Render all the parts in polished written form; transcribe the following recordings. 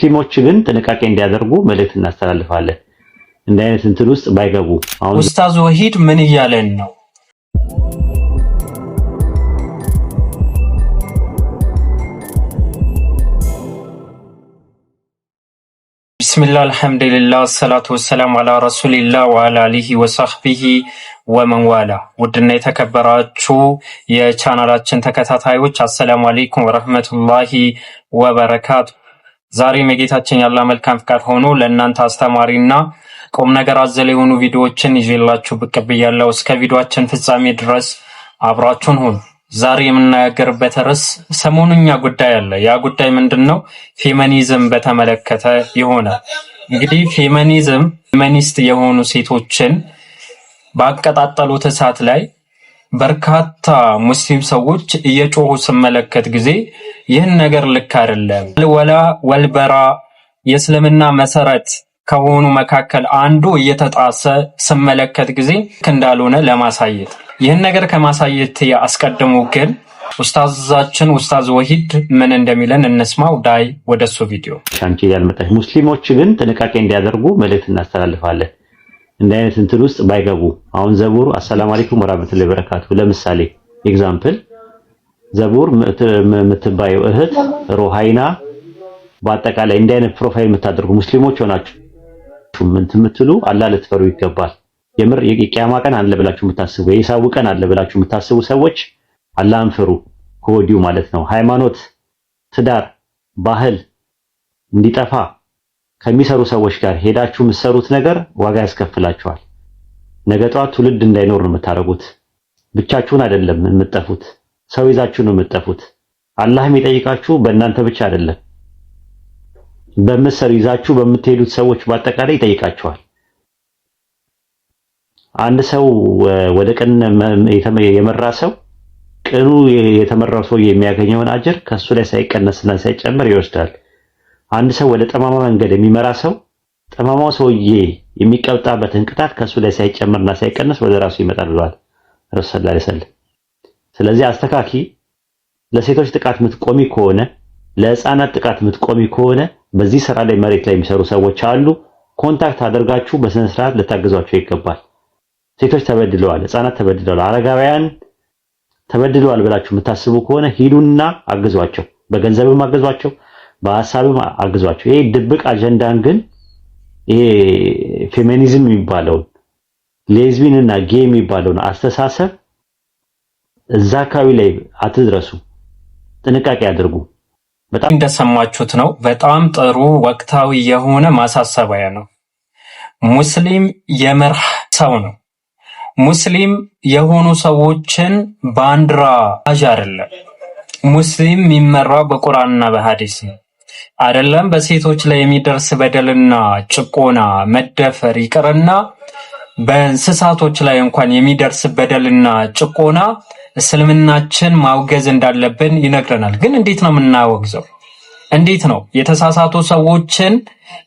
ሙስሊሞች ግን ጥንቃቄ እንዲያደርጉ መልእክት እናስተላልፋለን። እንደ አይነት እንትን ውስጥ ባይገቡ። አሁን ኡስታዝ ወሂድ ምን እያለን ነው? ቢስሚላህ አልሐምዱሊላህ ሰላቱ ወሰላም አላ ረሱሊላህ ወአላ አሊሂ ወሰህቢሂ ወመንዋላ። ውድና የተከበራችሁ የቻናላችን ተከታታዮች አሰላሙ አለይኩም ወረህመቱላሂ ወበረካቱ። ዛሬም የጌታችን ያላ መልካም ፍቃድ ሆኖ ለእናንተ አስተማሪና ቁም ነገር አዘል የሆኑ ቪዲዮዎችን ይዤላችሁ ብቅ ብያለሁ። እስከ ቪዲዮአችን ፍጻሜ ድረስ አብራችሁን ሁኑ። ዛሬ የምናገርበት ርዕስ ሰሞኑኛ ጉዳይ አለ። ያ ጉዳይ ምንድነው? ፌሚኒዝም በተመለከተ ይሆናል። እንግዲህ ፌሚኒዝም ፌሚኒስት የሆኑ ሴቶችን ባቀጣጠሉት እሳት ላይ በርካታ ሙስሊም ሰዎች እየጮሁ ስመለከት ጊዜ ይህን ነገር ልክ አይደለም፣ ወላ ወልበራ የእስልምና መሰረት ከሆኑ መካከል አንዱ እየተጣሰ ስመለከት ጊዜ ልክ እንዳልሆነ ለማሳየት ይህን ነገር ከማሳየት አስቀድሞ ግን ኡስታዛችን ኡስታዝ ወሂድ ምን እንደሚለን እንስማው። ዳይ ወደሱ ቪዲዮ። ሻንቺ ያልመጣሽ ሙስሊሞች ግን ጥንቃቄ እንዲያደርጉ መልእክት እናስተላልፋለን። እንደ አይነት እንትን ውስጥ ባይገቡ። አሁን ዘቡር አሰላሙ አለይኩም ወራህመቱላሂ ወበረካቱ ለምሳሌ ኤግዛምፕል ዘቡር የምትባየው እህት ሮሃይና በአጠቃላይ እንደ አይነት ፕሮፋይል የምታደርጉ ሙስሊሞች ሆናችሁ ምን ትምትሉ አላህ ልትፈሩ ይገባል። የምር የቂያማ ቀን አለ ብላችሁ የምታስቡ የሂሳቡ ቀን አለ ብላችሁ የምታስቡ ሰዎች አላህን ፍሩ ከወዲሁ ማለት ነው። ሃይማኖት፣ ትዳር፣ ባህል እንዲጠፋ ከሚሰሩ ሰዎች ጋር ሄዳችሁ የምትሰሩት ነገር ዋጋ ያስከፍላችኋል። ነገ ጧት ትውልድ እንዳይኖር ነው የምታደርጉት። ብቻችሁን አይደለም የምትጠፉት፣ ሰው ይዛችሁ ነው የምትጠፉት። አላህ የሚጠይቃችሁ በእናንተ ብቻ አይደለም፣ በምትሰሩ ይዛችሁ በምትሄዱት ሰዎች በአጠቃላይ ይጠይቃችኋል። አንድ ሰው ወደ ቅን የመራ ሰው ቅኑ የተመራው ሰው የሚያገኘውን አጅር ከሱ ላይ ሳይቀነስና ሳይጨምር ይወስዳል። አንድ ሰው ወደ ጠማማ መንገድ የሚመራ ሰው ጠማማው ሰውዬ የሚቀጣበትን ቅጣት ከሱ ላይ ሳይጨምርና ሳይቀነስ ወደ ራሱ ይመጣል ብለዋል ረሱል ሰለላሁ ዐለይሂ ወሰለም። ስለዚህ አስተካኪ። ለሴቶች ጥቃት የምትቆሚ ከሆነ ለህፃናት ጥቃት የምትቆሚ ከሆነ በዚህ ስራ ላይ መሬት ላይ የሚሰሩ ሰዎች አሉ። ኮንታክት አድርጋችሁ በስነ ስርዓት ልታግዟቸው ይገባል። ሴቶች ተበድለዋል፣ ህፃናት ተበድለዋል፣ አረጋውያን ተበድለዋል ብላችሁ የምታስቡ ከሆነ ሂዱና አግዟቸው። በገንዘብም አግዟቸው፣ በሐሳብም አግዟቸው። ይሄ ድብቅ አጀንዳን ግን ይሄ ፌሚኒዝም የሚባለውን ሌዝቢን እና ጌ የሚባለውን አስተሳሰብ እዛ አካባቢ ላይ አትድረሱ። ጥንቃቄ አድርጉ። በጣም እንደሰማችሁት ነው። በጣም ጥሩ ወቅታዊ የሆነ ማሳሰቢያ ነው። ሙስሊም የመርህ ሰው ነው። ሙስሊም የሆኑ ሰዎችን ባንዲራ አጅ አይደለም። ሙስሊም የሚመራው በቁርአንና በሐዲስ ነው። አይደለም በሴቶች ላይ የሚደርስ በደልና ጭቆና መደፈር ይቅርና በእንስሳቶች ላይ እንኳን የሚደርስ በደልና ጭቆና እስልምናችን ማውገዝ እንዳለብን ይነግረናል። ግን እንዴት ነው የምናወግዘው? እንዴት ነው የተሳሳቱ ሰዎችን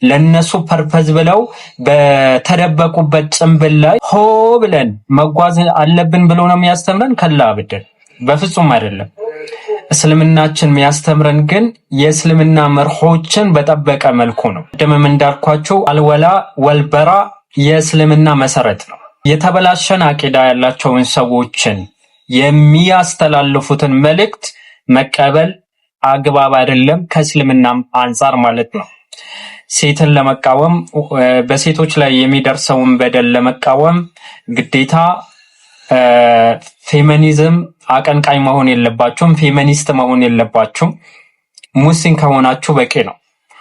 ለነሱ ፐርፐዝ ብለው በተደበቁበት ጭንብል ላይ ሆ ብለን መጓዝ አለብን ብሎ ነው የሚያስተምረን? ከላ አብደን በፍጹም አይደለም። እስልምናችን የሚያስተምረን ግን የእስልምና መርሆችን በጠበቀ መልኩ ነው። ቅድምም እንዳልኳችሁ አልወላ ወልበራ የእስልምና መሰረት ነው። የተበላሸን አቂዳ ያላቸውን ሰዎችን የሚያስተላልፉትን መልእክት መቀበል አግባብ አይደለም፣ ከእስልምናም አንጻር ማለት ነው። ሴትን ለመቃወም በሴቶች ላይ የሚደርሰውን በደል ለመቃወም ግዴታ ፌሚኒዝም አቀንቃኝ መሆን የለባችሁም፣ ፌሚኒስት መሆን የለባችሁም። ሙስሊም ከሆናችሁ በቂ ነው።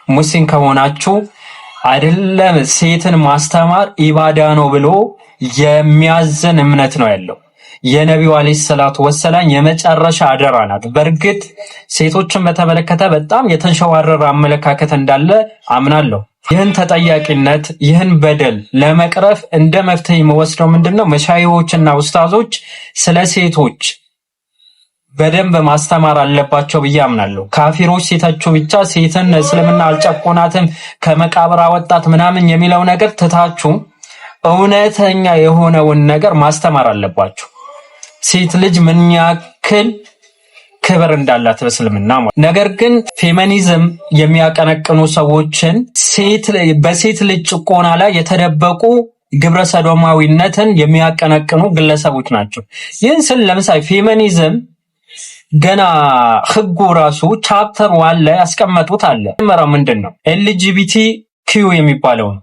ሙስሊም ከሆናችሁ አይደለም ሴትን ማስተማር ኢባዳ ነው ብሎ የሚያዘን እምነት ነው ያለው። የነቢዩ አለይሂ ሰላቱ ወሰላም የመጨረሻ አደራ ናት። በእርግጥ ሴቶችን በተመለከተ በጣም የተንሸዋረረ አመለካከት እንዳለ አምናለሁ። ይህን ተጠያቂነት ይህን በደል ለመቅረፍ እንደ መፍትሄ የሚወስደው ምንድነው? መሻይሆችና ኡስታዞች ስለ ሴቶች በደንብ ማስተማር አለባቸው ብዬ አምናለሁ። ካፊሮች ሲተቹ ብቻ ሴትን እስልምና አልጨቆናትም ከመቃብር አወጣት ምናምን የሚለው ነገር ትታችሁ እውነተኛ የሆነውን ነገር ማስተማር አለባችሁ። ሴት ልጅ ምን ያክል ክብር እንዳላት በእስልምና ማለት። ነገር ግን ፌሚኒዝም የሚያቀነቅኑ ሰዎችን በሴት ልጅ ጭቆና ላይ የተደበቁ ግብረ ሰዶማዊነትን የሚያቀነቅኑ ግለሰቦች ናቸው። ይህን ስል ለምሳሌ ፌሚኒዝም ገና ህጉ ራሱ ቻፕተር 1 ላይ ያስቀመጡት አለ። መጀመሪያው ምንድነው? ኤልጂቢቲ ኪዩ የሚባለው ነው።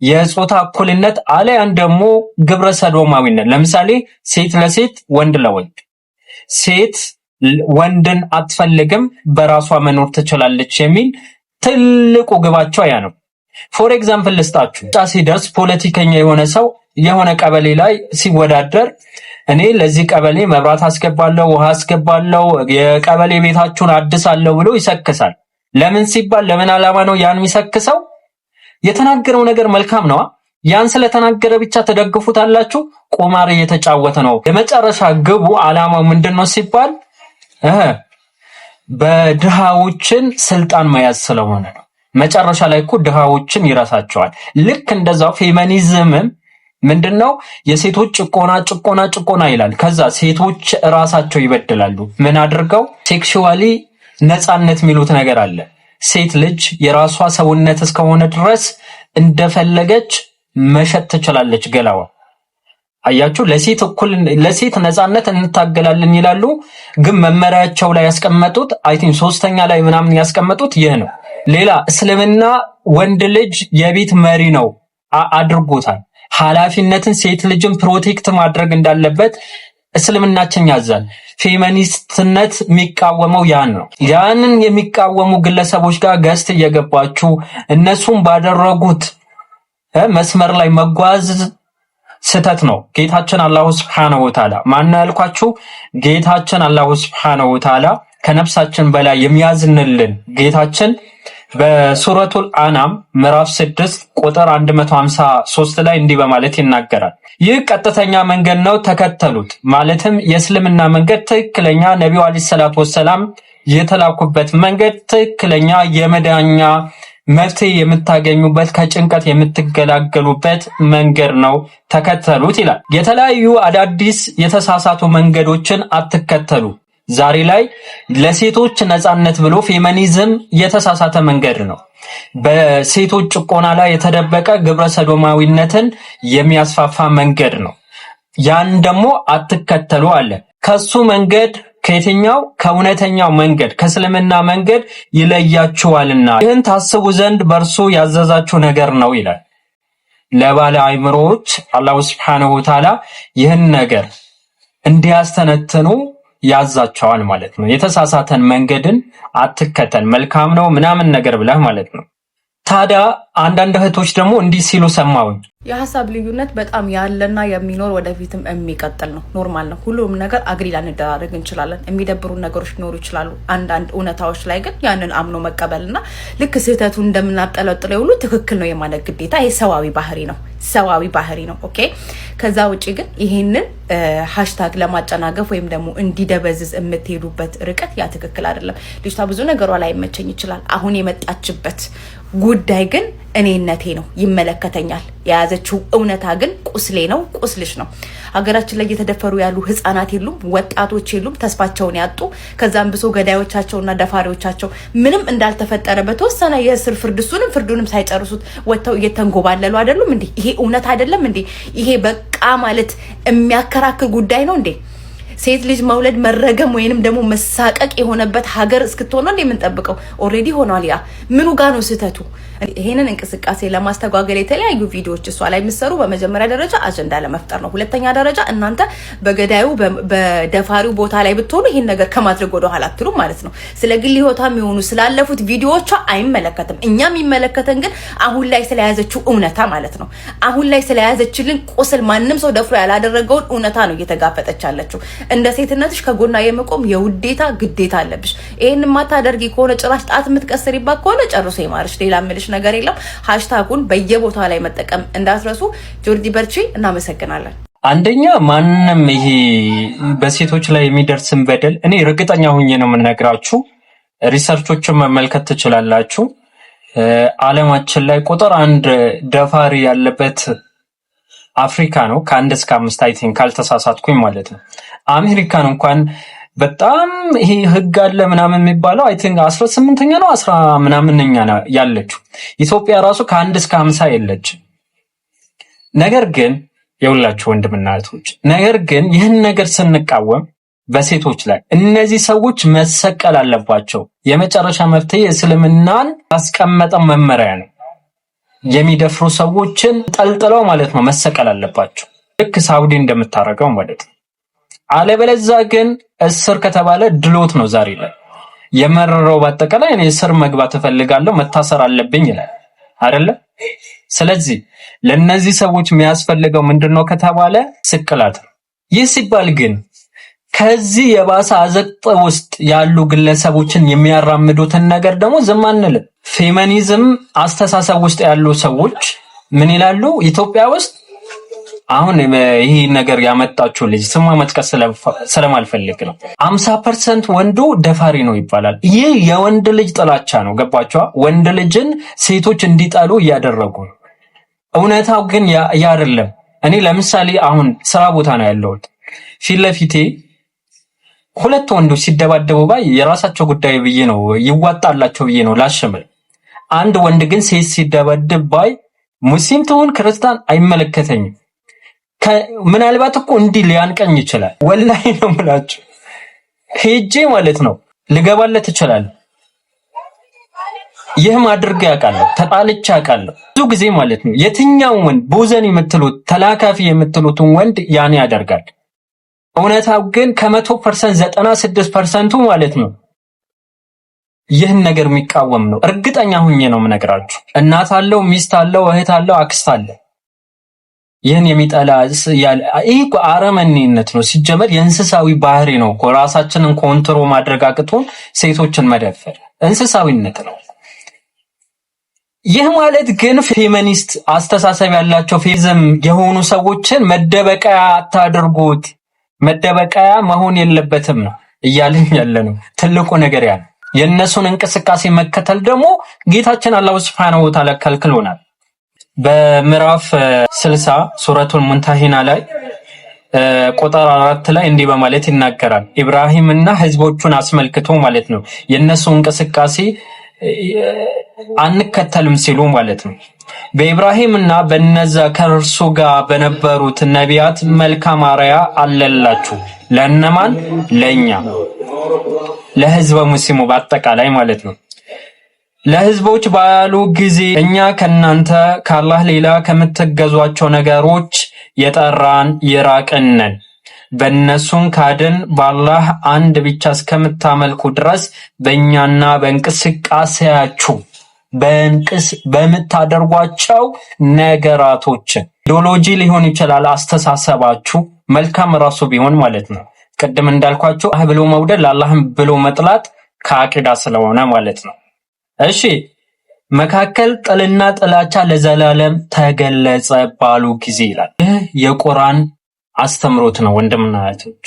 የጾታ እኩልነት አለያን ደግሞ ግብረ ሰዶማዊነት። ለምሳሌ ሴት ለሴት ወንድ ለወንድ፣ ሴት ወንድን አትፈልግም በራሷ መኖር ትችላለች የሚል ትልቁ ግባቸው ያ ነው። ፎር ኤግዛምፕል ልስጣችሁ። ሲደርስ ፖለቲከኛ የሆነ ሰው የሆነ ቀበሌ ላይ ሲወዳደር እኔ ለዚህ ቀበሌ መብራት አስገባለሁ፣ ውሃ አስገባለሁ፣ የቀበሌ ቤታችሁን አድሳለሁ ብሎ ይሰክሳል። ለምን ሲባል ለምን ዓላማ ነው ያን የሚሰክሰው? የተናገረው ነገር መልካም ነው። ያን ስለተናገረ ብቻ ተደግፉታላችሁ? ቁማር እየተጫወተ ነው። የመጨረሻ ግቡ ዓላማው ምንድነው ሲባል በድሃዎችን ስልጣን መያዝ ስለሆነ ነው። መጨረሻ ላይ እኮ ድሃዎችን ይረሳቸዋል። ልክ እንደዛው ፌሚኒዝምም ምንድነው? የሴቶች ጭቆና ይላል። ከዛ ሴቶች ራሳቸው ይበድላሉ። ምን አድርገው? ሴክሹዋሊ ነፃነት የሚሉት ነገር አለ። ሴት ልጅ የራሷ ሰውነት እስከሆነ ድረስ እንደፈለገች መሸጥ ትችላለች ገላዋ። አያችሁ፣ ለሴት ነፃነት እንታገላለን ይላሉ፣ ግን መመሪያቸው ላይ ያስቀመጡት አይ ቲንክ 3ኛ ላይ ምናምን ያስቀመጡት ይህ ነው። ሌላ እስልምና ወንድ ልጅ የቤት መሪ ነው አድርጎታል። ኃላፊነትን ሴት ልጅን ፕሮቴክት ማድረግ እንዳለበት እስልምናችን ያዛል። ፌሚኒስትነት የሚቃወመው ያን ነው። ያንን የሚቃወሙ ግለሰቦች ጋር ገስት እየገባችሁ እነሱም ባደረጉት መስመር ላይ መጓዝ ስተት ነው። ጌታችን አላሁ ሱብሓነሁ ወተዓላ ማን ያልኳችሁ? ጌታችን አላሁ ሱብሓነሁ ወተዓላ ከነፍሳችን በላይ የሚያዝንልን ጌታችን በሱረቱል አናም ምዕራፍ 6 ቁጥር 153 ላይ እንዲህ በማለት ይናገራል። ይህ ቀጥተኛ መንገድ ነው ተከተሉት። ማለትም የእስልምና መንገድ ትክክለኛ ነቢዩ አለይሂ ሰላቱ ወሰላም የተላኩበት መንገድ ትክክለኛ የመዳኛ መፍትሄ የምታገኙበት ከጭንቀት የምትገላገሉበት መንገድ ነው ተከተሉት ይላል። የተለያዩ አዳዲስ የተሳሳቱ መንገዶችን አትከተሉ። ዛሬ ላይ ለሴቶች ነፃነት ብሎ ፌሚኒዝም የተሳሳተ መንገድ ነው። በሴቶች ጭቆና ላይ የተደበቀ ግብረ ሰዶማዊነትን የሚያስፋፋ መንገድ ነው። ያን ደግሞ አትከተሉ አለ። ከሱ መንገድ ከየትኛው? ከእውነተኛው መንገድ ከእስልምና መንገድ ይለያችኋልና ይህን ታስቡ ዘንድ በእርሱ ያዘዛችሁ ነገር ነው ይላል። ለባለ አእምሮዎች አላሁ ሱብሓነሁ ወተዓላ ይህን ነገር እንዲያስተነትኑ ያዛቸዋል ማለት ነው። የተሳሳተን መንገድን አትከተል፣ መልካም ነው ምናምን ነገር ብለህ ማለት ነው። ታዲያ አንዳንድ እህቶች ደግሞ እንዲህ ሲሉ ሰማሁኝ። የሀሳብ ልዩነት በጣም ያለና የሚኖር ወደፊትም የሚቀጥል ነው። ኖርማል ነው። ሁሉም ነገር አግሪ ላንደራረግ እንችላለን። የሚደብሩ ነገሮች ሊኖሩ ይችላሉ። አንዳንድ እውነታዎች ላይ ግን ያንን አምኖ መቀበልና ልክ ስህተቱን እንደምናጠለጥለው ሁሉ ትክክል ነው የማለት ግዴታ የሰዋዊ ባህሪ ነው። ሰዋዊ ባህሪ ነው። ኦኬ። ከዛ ውጪ ግን ይሄንን ሃሽታግ ለማጨናገፍ ወይም ደግሞ እንዲደበዝዝ የምትሄዱበት ርቀት ያ ትክክል አይደለም። ልጅቷ ብዙ ነገሯ ላይ መቸኝ ይችላል። አሁን የመጣችበት ጉዳይ ግን እኔነቴ ነው፣ ይመለከተኛል። የያዘችው እውነታ ግን ቁስሌ ነው፣ ቁስልሽ ነው። ሀገራችን ላይ እየተደፈሩ ያሉ ህፃናት የሉም፣ ወጣቶች የሉም፣ ተስፋቸውን ያጡ ከዛም ብሶ ገዳዮቻቸውና ደፋሪዎቻቸው ምንም እንዳልተፈጠረ በተወሰነ የእስር ፍርዱንም ሳይጨርሱት ወጥተው እየተንጎባለሉ አይደሉም እንዴ? ይሄ እውነት አይደለም እንዴ? ይሄ በቃ ማለት የሚያከራክር ጉዳይ ነው እንዴ? ሴት ልጅ መውለድ መረገም ወይንም ደግሞ መሳቀቅ የሆነበት ሀገር እስክትሆን ነው እንደምንጠብቀው ኦሬዲ ሆኗል። ያ ምኑ ጋር ነው ስህተቱ? ይሄንን እንቅስቃሴ ለማስተጓገል የተለያዩ ቪዲዮዎች እሷ ላይ የሚሰሩ በመጀመሪያ ደረጃ አጀንዳ ለመፍጠር ነው። ሁለተኛ ደረጃ እናንተ በገዳዩ በደፋሪው ቦታ ላይ ብትሆኑ ይሄን ነገር ከማድረግ ወደ ኋላ አትሉም ማለት ነው። ስለ ግል ህይወቷ የሚሆኑ ስላለፉት ቪዲዮዎቿ አይመለከትም። እኛም የሚመለከተን ግን አሁን ላይ ስለያዘችው እውነታ ማለት ነው። አሁን ላይ ስለያዘችልን ቁስል ማንም ሰው ደፍሮ ያላደረገውን እውነታ ነው እየተጋፈጠች ያለችው። እንደ ሴትነትሽ ከጎና የመቆም የውዴታ ግዴታ አለብሽ። ይሄን ማታደርጊ ከሆነ ጭራሽ ጣት የምትቀስሪባት ከሆነ ጨርሶ ይማርሽ። ሌላ ምልሽ ነገር የለም። ሃሽታጉን በየቦታው ላይ መጠቀም እንዳትረሱ። ጆርዲ በርቺ። እናመሰግናለን። አንደኛ ማንንም ይሄ በሴቶች ላይ የሚደርስን በደል እኔ እርግጠኛ ሆኜ ነው የምነግራችሁ። ሪሰርቾችን መመልከት ትችላላችሁ። ዓለማችን ላይ ቁጥር 1 ደፋሪ ያለበት አፍሪካ ነው። ከ1 እስከ 5 አይ ቲንክ ካልተሳሳትኩኝ ማለት ነው። አሜሪካን እንኳን በጣም ይሄ ህግ አለ ምናምን የሚባለው አይ ቲንክ 18ኛ ነው 10 ምናምንኛ ያለችው። ኢትዮጵያ ራሱ ከ1 እስከ 50 የለች። ነገር ግን የሁላችሁ ወንድምና እህቶች ነገር ግን ይህን ነገር ስንቃወም በሴቶች ላይ እነዚህ ሰዎች መሰቀል አለባቸው። የመጨረሻ መፍትሄ እስልምናን ያስቀመጠው መመሪያ ነው። የሚደፍሩ ሰዎችን ጠልጥለው ማለት ነው መሰቀል አለባቸው፣ ልክ ሳውዲ እንደምታረገው ማለት ነው። አለበለዚያ ግን እስር ከተባለ ድሎት ነው። ዛሬ ላይ የመረረው በአጠቃላይ እኔ እስር መግባት እፈልጋለሁ መታሰር አለብኝ ይላል አይደለ? ስለዚህ ለነዚህ ሰዎች የሚያስፈልገው ምንድነው ከተባለ ስቅላት ነው። ይህ ሲባል ግን ከዚህ የባሰ አዘቅጥ ውስጥ ያሉ ግለሰቦችን የሚያራምዱትን ነገር ደግሞ ዝም አንልም። ፌሚኒዝም አስተሳሰብ ውስጥ ያሉ ሰዎች ምን ይላሉ? ኢትዮጵያ ውስጥ አሁን ይሄ ነገር ያመጣችው ልጅ ስሟ መጥቀስ ስለማልፈልግ ነው 50% ወንዱ ደፋሪ ነው ይባላል። ይህ የወንድ ልጅ ጥላቻ ነው። ገባችኋ? ወንድ ልጅን ሴቶች እንዲጠሉ እያደረጉ ነው። እውነታው ግን ያ አይደለም። እኔ ለምሳሌ አሁን ስራ ቦታ ነው ያለሁት። ፊት ለፊቴ 2 ወንዶች ሲደባደቡ ባይ የራሳቸው ጉዳይ ብዬ ነው ይዋጣላቸው ብዬ ነው ላሽምል። አንድ ወንድ ግን ሴት ሲደባደብ ባይ ሙስሊም ትሁን ክርስቲያን አይመለከተኝም። ምናልባት እኮ እንዲህ ሊያንቀኝ ይችላል። ወላሂ ነው የምላችሁ። ሄጄ ማለት ነው ልገባለት ይችላል። ይህም አድርጌ ያውቃለሁ፣ ተጣልቼ ያውቃለሁ ብዙ ጊዜ ማለት ነው። የትኛው ወንድ ቦዘን የምትሉት ተላካፊ የምትሉትን ወንድ ያኔ ያደርጋል። እውነታው ግን ከ100% 96% ማለት ነው ይህን ነገር የሚቃወም ነው። እርግጠኛ ሁኜ ነው የምነግራችሁ። እናት አለው፣ ሚስት አለው፣ እህት አለው፣ አክስት አለ። ይህን የሚጠላ ይህ አረመኔነት ነው። ሲጀመር የእንስሳዊ ባህሪ ነው እኮ ራሳችንን ኮንትሮል ማድረግ አቅቶን ሴቶችን መደፈር እንስሳዊነት ነው። ይህ ማለት ግን ፌሚኒስት አስተሳሰብ ያላቸው ፌሚኒዝም የሆኑ ሰዎችን መደበቂያ አታድርጉት፣ መደበቂያ መሆን የለበትም ነው እያልን ያለ ነው። ትልቁ ነገር ያ የእነሱን እንቅስቃሴ መከተል ደግሞ ጌታችን አላህ ሱብሓነሁ ወተዓላ ከልክሎናል። በምዕራፍ 60 ሱረቱል ሙንተሂና ላይ ቁጥር 4 ላይ እንዲህ በማለት ይናገራል። ኢብራሂምና ህዝቦቹን አስመልክቶ ማለት ነው የነሱ እንቅስቃሴ አንከተልም ሲሉ ማለት ነው። በኢብራሂምና በነዛ ከእርሱ ጋር በነበሩት ነቢያት መልካም አርአያ አለላችሁ። ለነማን? ለኛ ለህዝበ ሙስሊሙ በአጠቃላይ ማለት ነው። ለህዝቦች ባሉ ጊዜ እኛ ከናንተ ከአላህ ሌላ ከምትገዟቸው ነገሮች የጠራን የራቅን ነን። በእነሱን ካድን በአላህ አንድ ብቻ እስከምታመልኩ ድረስ በእኛና በእንቅስቃሴያችሁ በምታደርጓቸው ነገራቶች ኢዲዮሎጂ ሊሆን ይችላል፣ አስተሳሰባችሁ መልካም ራሱ ቢሆን ማለት ነው። ቅድም እንዳልኳችሁ አህ ብሎ መውደድ ለአላህም ብሎ መጥላት ከአቂዳ ስለሆነ ማለት ነው። እሺ መካከል ጥልና ጥላቻ ለዘላለም ተገለጸ ባሉ ጊዜ ይላል። ይህ የቁርአን አስተምሮት ነው ወንድምና እህቶች።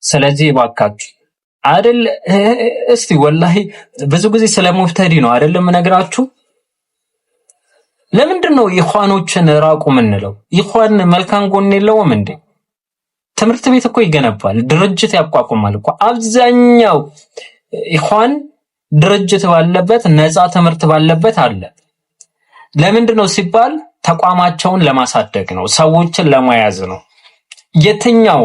ስለዚህ እባካችሁ አይደል እስቲ ወላሂ ብዙ ጊዜ ስለሙፍተዲ ነው አይደለም ነግራችሁ። ለምንድን ነው ኢኽዋኖችን ራቁ ምንለው? ኢኽዋን መልካም ጎን የለውም እንዴ? ትምህርት ቤት እኮ ይገነባል፣ ድርጅት ያቋቁማል እኮ። አብዛኛው ኢኽዋን ድርጅት ባለበት ነፃ ትምህርት ባለበት አለ። ለምንድን ነው ሲባል ተቋማቸውን ለማሳደግ ነው፣ ሰዎችን ለመያዝ ነው። የትኛው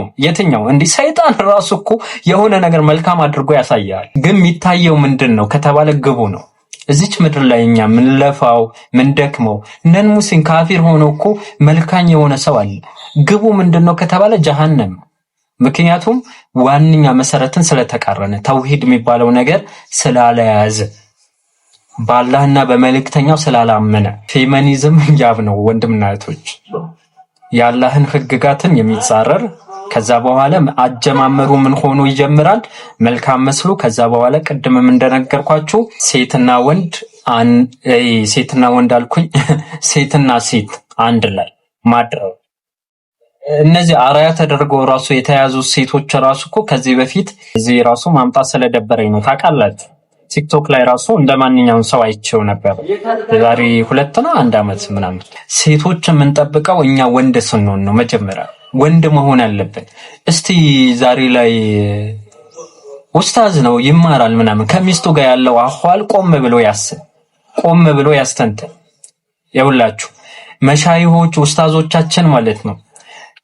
እንዲህ ሰይጣን ራሱ እኮ የሆነ ነገር መልካም አድርጎ ያሳያል። ግን የሚታየው ምንድን ነው ከተባለ ግቡ ነው። እዚች ምድር ላይ እኛ ምንለፋው ምንደክመው ነን ሙስሊም ካፊር ሆኖ እኮ መልካም የሆነ ሰው አለ። ግቡ ምንድነው ከተባለ ጀሃነም። ምክንያቱም ዋንኛ መሰረትን ስለተቃረነ ተውሂድ የሚባለው ነገር ስላለያዘ በአላህና በመልእክተኛው ስላላመነ ፌሚኒዝም ያብ ነው ወንድምና እህቶች። የአላህን ህግጋትን የሚጻረር ከዛ በኋላ አጀማመሩ ምን ሆኖ ይጀምራል? መልካም መስሎ ከዛ በኋላ ቅድምም እንደነገርኳችሁ ሴትና ወንድ አልኩኝ ሴትና ሴት አንድ ላይ ማድረግ። እነዚህ አራያ ተደርገው ራሱ የተያዙ ሴቶች ራሱ እኮ ከዚህ በፊት እዚህ ራሱ ማምጣት ስለደበረኝ ነው ታውቃላችሁ። ቲክቶክ ላይ ራሱ እንደማንኛውም ሰው አይቼው ነበር። የዛሬ 2 እና 1 ዓመት ምናምን። ሴቶች የምንጠብቀው እኛ ወንድ ስንሆን ነው። መጀመሪያ ወንድ መሆን አለበት። እስቲ ዛሬ ላይ ኡስታዝ ነው ይማራል ምናምን ከሚስቱ ጋር ያለው አኋል ቆም ብሎ ያስብ፣ ቆም ብሎ ያስተንትን። ይኸውላችሁ መሻይሆች ኡስታዞቻችን ማለት ነው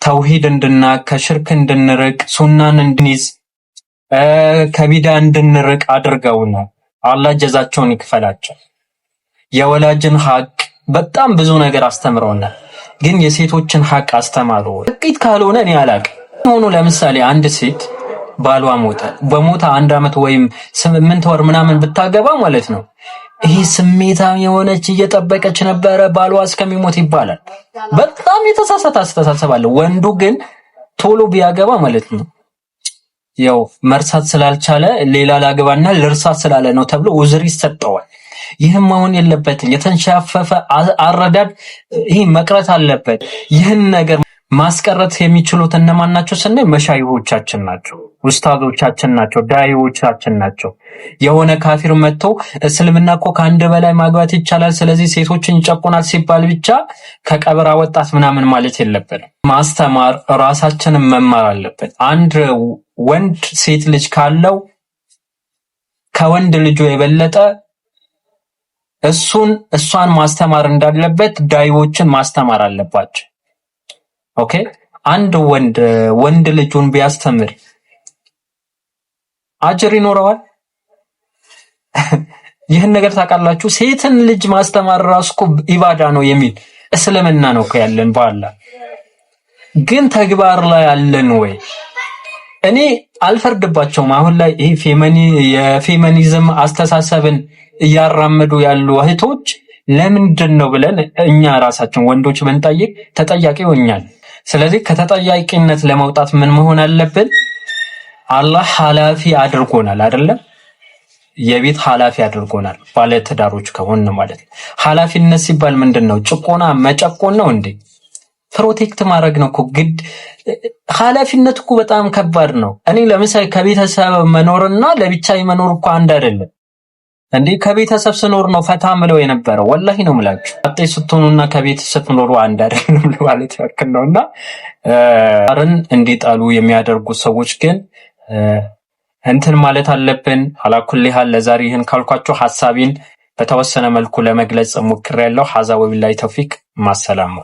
ተውሂድ እንድናቅ ከሽርክ እንድንርቅ ሱናን እንድንይዝ ከቢዳ እንድንርቅ አድርገውናል። አላህ ጀዛቸውን ይክፈላቸው። የወላጅን ሐቅ በጣም ብዙ ነገር አስተምረውናል። ግን የሴቶችን ሐቅ አስተማሩ ጥቂት ካልሆነ እኔ አላቅም ሆኖ ለምሳሌ አንድ ሴት ባሏ በሞተ 1 ዓመት ወይም 8 ወር ምናምን ብታገባ ማለት ነው ይሄ ስሜታም የሆነች እየጠበቀች ነበረ ባሏ እስከሚሞት ይባላል። በጣም የተሳሳተ አስተሳሰብ አለ። ወንዱ ግን ቶሎ ቢያገባ ማለት ነው ያው መርሳት ስላልቻለ ሌላ ላገባና ልርሳት ስላለ ነው ተብሎ ዑዝር ይሰጠዋል። ይህም መሆን የለበትም። የተንሻፈፈ አረዳድ ይሄ መቅረት አለበት። ይህን ነገር ማስቀረት የሚችሉት እነማን ናቸው ስንል መሻይሆቻችን ናቸው፣ ኡስታዞቻችን ናቸው፣ ዳኢዎቻችን ናቸው። የሆነ ካፊር መጥቶ እስልምና እኮ ከአንድ በላይ ማግባት ይቻላል ስለዚህ ሴቶችን ይጨቁናል ሲባል ብቻ ከቀብር አወጣት ምናምን ማለት የለብንም። ማስተማር ራሳችንን መማር አለበት። አንድ ወንድ ሴት ልጅ ካለው ከወንድ ልጁ የበለጠ እሷን ማስተማር እንዳለበት ዳኢዎችን ማስተማር አለባቸው። ኦኬ አንድ ወንድ ልጁን ቢያስተምር አጅር ይኖረዋል? ይህን ነገር ታውቃላችሁ? ሴትን ልጅ ማስተማር ራሱ እኮ ኢባዳ ነው የሚል እስልምና ነው እኮ ያለን በአላህ። ግን ተግባር ላይ ያለን ወይ? እኔ አልፈርድባቸውም። አሁን ላይ ይሄ የፌሚኒዝም አስተሳሰብን እያራመዱ ያሉ እህቶች ለምንድን ነው ብለን እኛ ራሳችን ወንዶች ብንጠይቅ ተጠያቂው እኛን። ስለዚህ ከተጠያቂነት ለመውጣት ምን መሆን አለብን? አላህ ኃላፊ አድርጎናል አይደለም? የቤት ኃላፊ አድርጎናል ባለ ትዳሮች ከሆነ ማለት ነው። ኃላፊነት ሲባል ምንድነው? ጭቆና መጨቆን ነው እንዴ? ፕሮቴክት ማድረግ ነው እኮ ግድ። ኃላፊነት እኮ በጣም ከባድ ነው። እኔ ለምሳሌ ከቤተሰብ መኖርና ለብቻዬ መኖር እኮ አንድ አይደለም እንዴ። ከቤተሰብ ስኖር ነው ፈታ ምለው የነበረው። ወላሂ ነው የምላችሁ። አጤ ስትሆኑና ከቤተሰብ ስትኖሩ አንድ አይደለም ማለት ያክል ነውና አርን እንዲጣሉ የሚያደርጉ ሰዎች ግን እንትን ማለት አለብን። አላኩል ሀል ለዛሬ ይህን ካልኳችሁ ሐሳቢን በተወሰነ መልኩ ለመግለጽ ሞክሬያለሁ። ሐዛ ወቢላሂ ተውፊቅ ማሰላሙ